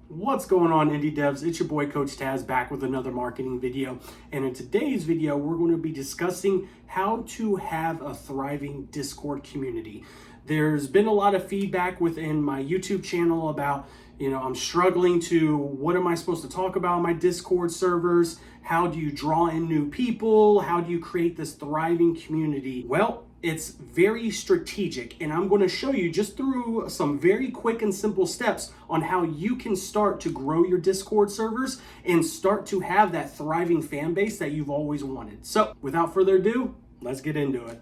What's going on, indie devs? It's your boy Coach Taz back with another marketing video. And in today's video, we're going to be discussing how to have a thriving Discord community. There's been a lot of feedback within my YouTube channel about, I'm struggling to, what am I supposed to talk about on my Discord servers? How do you draw in new people? How do you create this thriving community? Well, it's very strategic, and I'm going to show you just through some very quick and simple steps on how you can start to grow your Discord servers and start to have that thriving fan base that you've always wanted. So without further ado, let's get into it.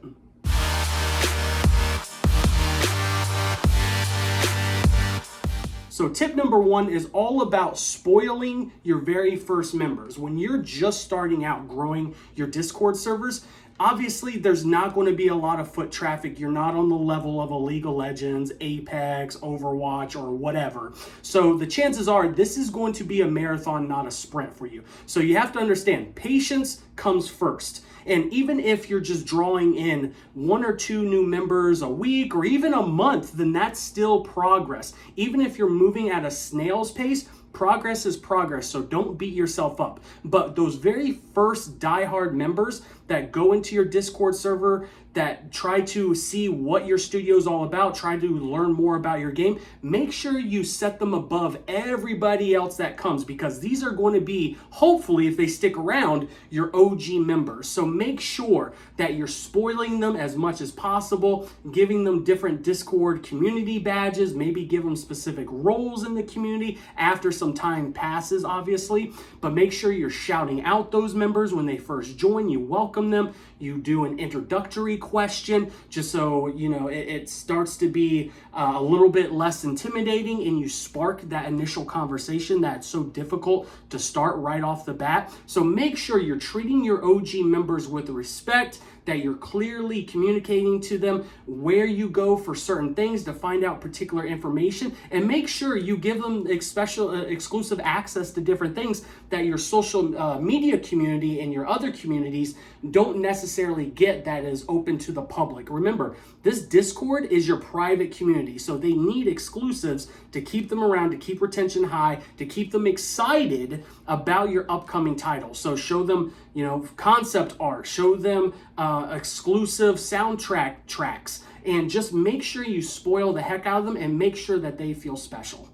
So tip number one is all about spoiling your very first members. When you're just starting out growing your Discord servers, obviously there's not going to be a lot of foot traffic. You're not on the level of a League of Legends, Apex, Overwatch, or whatever. So the chances are this is going to be a marathon, not a sprint for you. So you have to understand, patience comes first. And even if you're just drawing in 1 or 2 new members a week or even a month, then that's still progress. Even if you're moving at a snail's pace, progress is progress, so don't beat yourself up. But those very first diehard members that go into your Discord server, that try to see what your studio is all about, try to learn more about your game, make sure you set them above everybody else that comes, because these are going to be, hopefully, if they stick around, your OG members. So make sure that you're spoiling them as much as possible, giving them different Discord community badges, maybe give them specific roles in the community after some time passes, obviously, but make sure you're shouting out those members when they first join. You welcome them, you do an introductory question just so it starts to be a little bit less intimidating, and you spark that initial conversation that's so difficult to start right off the bat. So make sure you're treating your OG members with respect, that you're clearly communicating to them where you go for certain things to find out particular information, and make sure you give them exclusive access to different things that your social media community and your other communities don't necessarily get, that is open to the public. Remember, this Discord is your private community, so they need exclusives to keep them around, to keep retention high, to keep them excited about your upcoming title. So show them, concept art, show them exclusive soundtrack tracks, and just make sure you spoil the heck out of them and make sure that they feel special.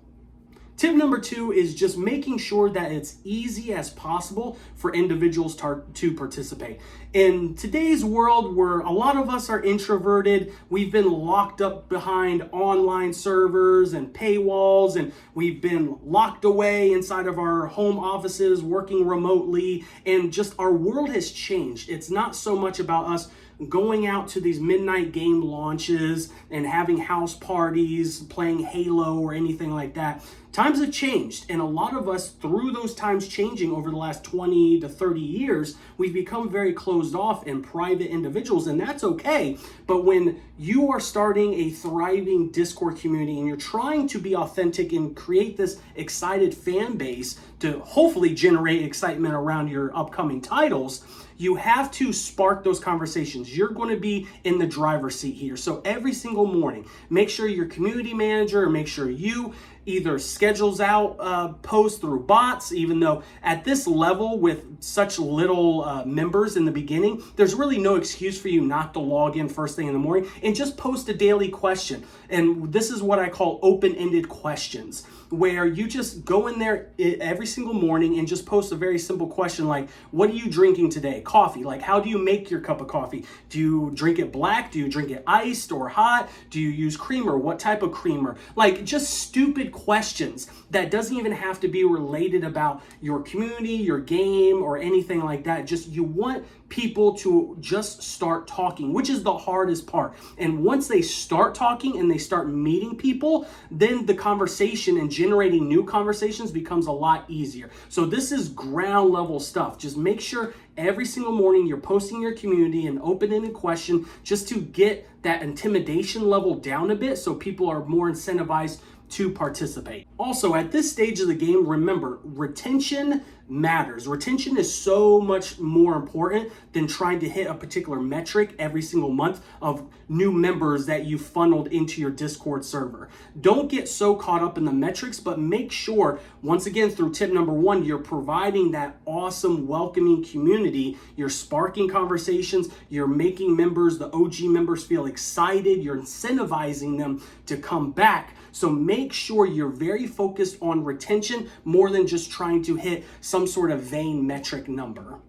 Tip number 2 is just making sure that it's easy as possible for individuals to participate. In today's world, where a lot of us are introverted, we've been locked up behind online servers and paywalls, and we've been locked away inside of our home offices, working remotely, and just our world has changed. It's not so much about us going out to these midnight game launches and having house parties, playing Halo or anything like that. Times have changed, and a lot of us, through those times changing over the last 20 to 30 years, we've become very closed off and private individuals, and that's okay. But when you are starting a thriving Discord community and you're trying to be authentic and create this excited fan base to hopefully generate excitement around your upcoming titles, you have to spark those conversations. You're going to be in the driver's seat here. So every single morning, make sure your community manager, or make sure you either schedules out posts through bots, even though at this level with such little members in the beginning, there's really no excuse for you not to log in first thing in the morning and just post a daily question. And this is what I call open-ended questions, where you just go in there every single morning and just post a very simple question like, what are you drinking today? Coffee. Like, how do you make your cup of coffee? Do you drink it black? Do you drink it iced or hot? Do you use creamer? What type of creamer? Like, just stupid questions that doesn't even have to be related about your community, your game, or anything like that. Just, you want people to just start talking, which is the hardest part. And once they start talking and they start meeting people, then the conversation and generating new conversations becomes a lot easier. So this is ground level stuff. Just make sure every single morning you're posting your community an open-ended question, just to get that intimidation level down a bit, so people are more incentivized to participate. Also, at this stage of the game, remember, retention matters. Retention is so much more important than trying to hit a particular metric every single month of new members that you funneled into your Discord server. Don't get so caught up in the metrics, but make sure, once again, through tip number 1, you're providing that awesome, welcoming community. You're sparking conversations. You're making members, the OG members, feel excited. You're incentivizing them to come back. So make sure you're very focused on retention more than just trying to hit some sort of vain metric number.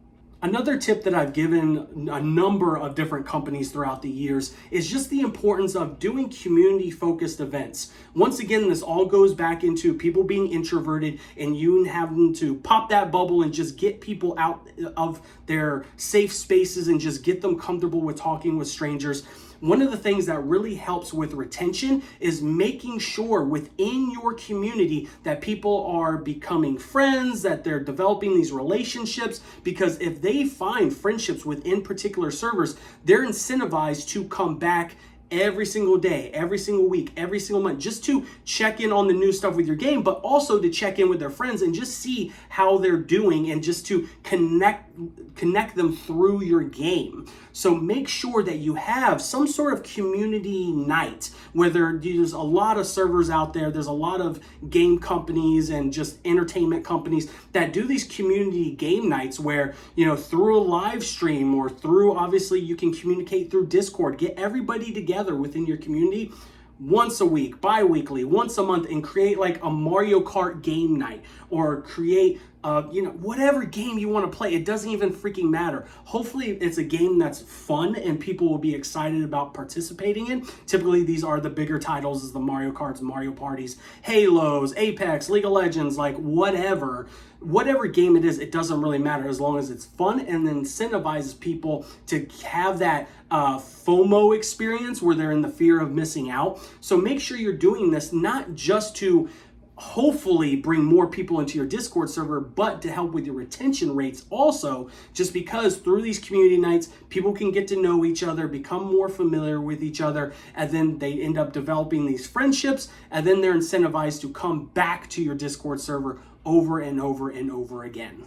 Another tip that I've given a number of different companies throughout the years is just the importance of doing community-focused events. Once again, this all goes back into people being introverted and you having to pop that bubble and just get people out of their safe spaces and just get them comfortable with talking with strangers. One of the things that really helps with retention is making sure within your community that people are becoming friends, that they're developing these relationships, because if they find friendships within particular servers, they're incentivized to come back every single day, every single week, every single month, just to check in on the new stuff with your game, but also to check in with their friends and just see how they're doing and just to connect them through your game. So make sure that you have some sort of community night, whether there's a lot of servers out there, there's a lot of game companies and just entertainment companies that do these community game nights where, through a live stream or through, obviously you can communicate through Discord, get everybody together within your community once a week, bi-weekly, once a month, and create like a Mario Kart game night, or create whatever game you want to play. It doesn't even freaking matter. Hopefully it's a game that's fun and people will be excited about participating in. Typically these are the bigger titles, as the Mario Karts, Mario Parties, Halos, Apex, League of Legends, like whatever game it is, it doesn't really matter as long as it's fun and incentivizes people to have that FOMO experience where they're in the fear of missing out. So make sure you're doing this not just to hopefully bring more people into your Discord server, but to help with your retention rates also, just because through these community nights, people can get to know each other, become more familiar with each other, and then they end up developing these friendships, and then they're incentivized to come back to your Discord server over and over and over again.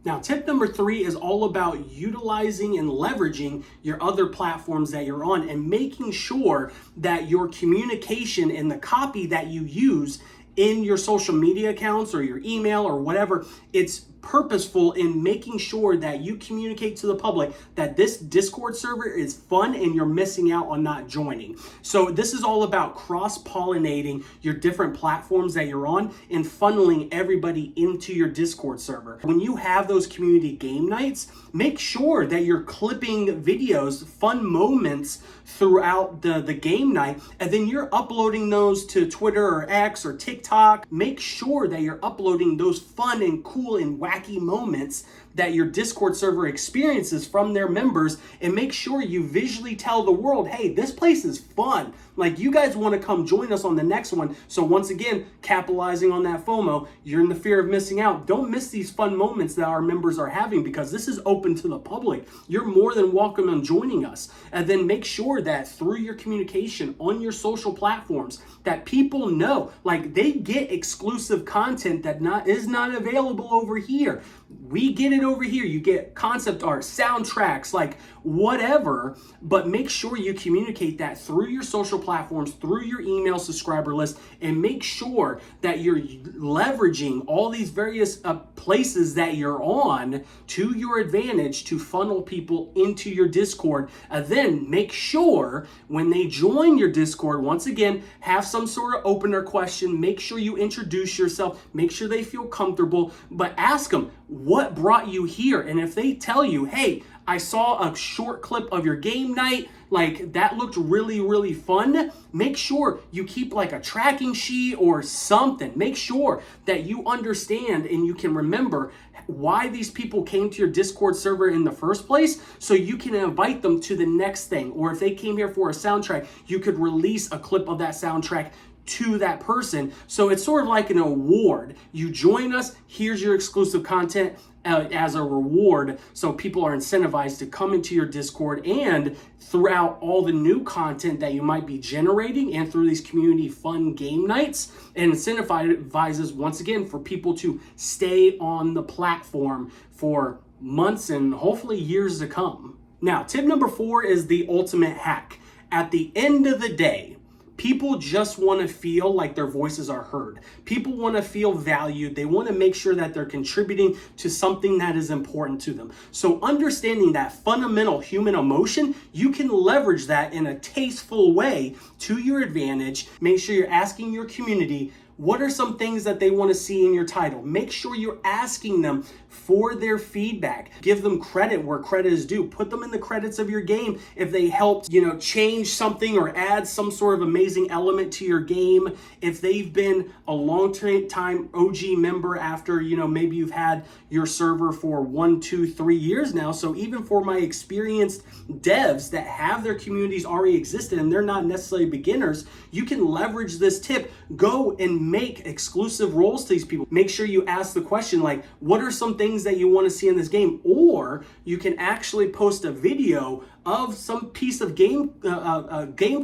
Now, tip number 3 is all about utilizing and leveraging your other platforms that you're on and making sure that your communication and the copy that you use in your social media accounts or your email or whatever, it's purposeful in making sure that you communicate to the public that this Discord server is fun and you're missing out on not joining. So this is all about cross-pollinating your different platforms that you're on and funneling everybody into your Discord server. When you have those community game nights, make sure that you're clipping videos, fun moments throughout the game night, and then you're uploading those to Twitter or X or TikTok. Make sure that you're uploading those fun and cool and wacky moments that your Discord server experiences from their members, and make sure you visually tell the world, hey, this place is fun. Like, you guys want to come join us on the next one. So once again, capitalizing on that FOMO, you're in the fear of missing out. Don't miss these fun moments that our members are having, because this is open to the public. You're more than welcome on joining us. And then make sure that through your communication on your social platforms, that people know, like, they get exclusive content that is not available over here. We get it over here. You get concept art, soundtracks, like whatever, but make sure you communicate that through your social platforms, through your email subscriber list, and make sure that you're leveraging all these various places that you're on to your advantage to funnel people into your Discord. And then make sure when they join your Discord, once again, have some sort of opener question. Make sure you introduce yourself, make sure they feel comfortable, but ask them, what brought you here? And if they tell you, hey, I saw a short clip of your game night, like that looked really, really fun, make sure you keep like a tracking sheet or something. Make sure that you understand and you can remember why these people came to your Discord server in the first place, so you can invite them to the next thing. Or if they came here for a soundtrack, you could release a clip of that soundtrack to that person. So it's sort of like an award. You join us, here's your exclusive content as a reward. So people are incentivized to come into your Discord, and throughout all the new content that you might be generating and through these community fun game nights, and incentivizes once again for people to stay on the platform for months and hopefully years to come. Now, tip number 4 is the ultimate hack. At the end of the day, people just want to feel like their voices are heard. People want to feel valued. They want to make sure that they're contributing to something that is important to them. So understanding that fundamental human emotion, you can leverage that in a tasteful way to your advantage. Make sure you're asking your community, what are some things that they want to see in your title? Make sure you're asking them for their feedback. Give them credit where credit is due. Put them in the credits of your game if they helped, change something or add some sort of amazing element to your game. If they've been a long time OG member after, maybe you've had your server for 1, 2, 3 years now. So even for my experienced devs that have their communities already existed and they're not necessarily beginners, you can leverage this tip. Go and make exclusive roles to these people. Make sure you ask the question like, what are some things that you want to see in this game? Or you can actually post a video of some piece of game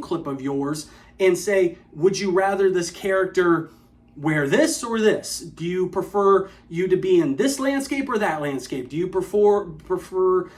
clip of yours and say, would you rather this character wear this or this? Do you prefer you to be in this landscape or that landscape? Do you prefer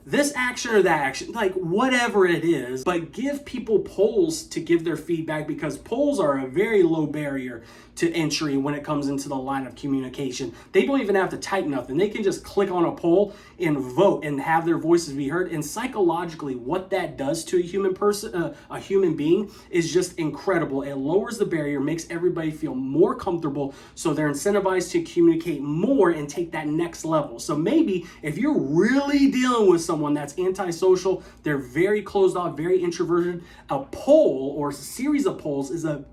this action or that action? Like whatever it is, but give people polls to give their feedback, because polls are a very low barrier to entry when it comes into the line of communication. They don't even have to type nothing. They can just click on a poll and vote and have their voices be heard. And psychologically, what that does to a human being is just incredible. It lowers the barrier, makes everybody feel more comfortable, so they're incentivized to communicate more and take that next level. So maybe if you're really dealing with someone that's antisocial, they're very closed off, very introverted, a poll or a series of polls is a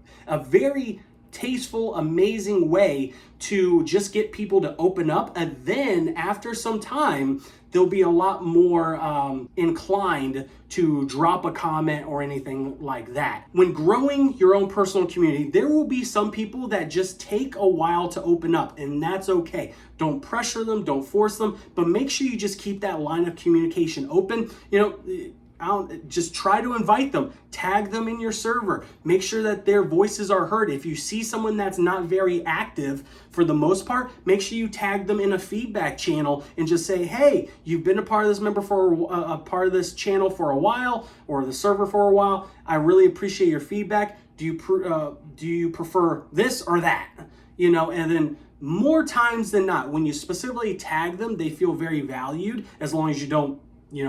very tasteful, amazing way to just get people to open up. And then after some time, they'll be a lot more inclined to drop a comment or anything like that. When growing your own personal community, there will be some people that just take a while to open up, and that's okay. Don't pressure them, don't force them, but make sure you just keep that line of communication open. Just try to invite them, tag them in your server, make sure that their voices are heard. If you see someone that's not very active for the most part, make sure you tag them in a feedback channel and just say, hey, you've been a part of this member for a part of this channel for a while, or the server for a while. I really appreciate your feedback. Do you prefer this or that? And then more times than not, when you specifically tag them, they feel very valued, as long as you don't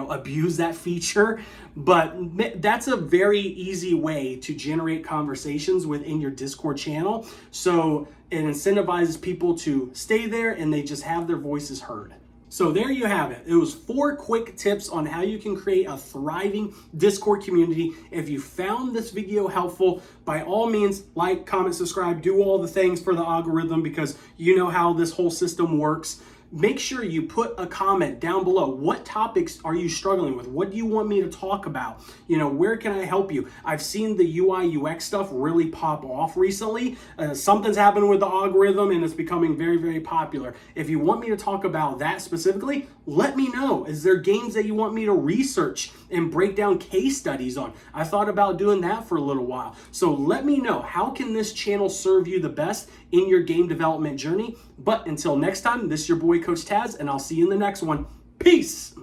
abuse that feature. But that's a very easy way to generate conversations within your Discord channel. So it incentivizes people to stay there and they just have their voices heard. So there you have it. It was 4 quick tips on how you can create a thriving Discord community. If you found this video helpful, by all means, like, comment, subscribe, do all the things for the algorithm, because you know how this whole system works. Make sure you put a comment down below. What topics are you struggling with? What do you want me to talk about? Where can I help you? I've seen the UI UX stuff really pop off recently. Something's happened with the algorithm and it's becoming very, very popular. If you want me to talk about that specifically, let me know. Is there games that you want me to research and break down case studies on? I thought about doing that for a little while. So let me know, how can this channel serve you the best in your game development journey? But until next time, this is your boy Coach Taz, and I'll see you in the next one. Peace.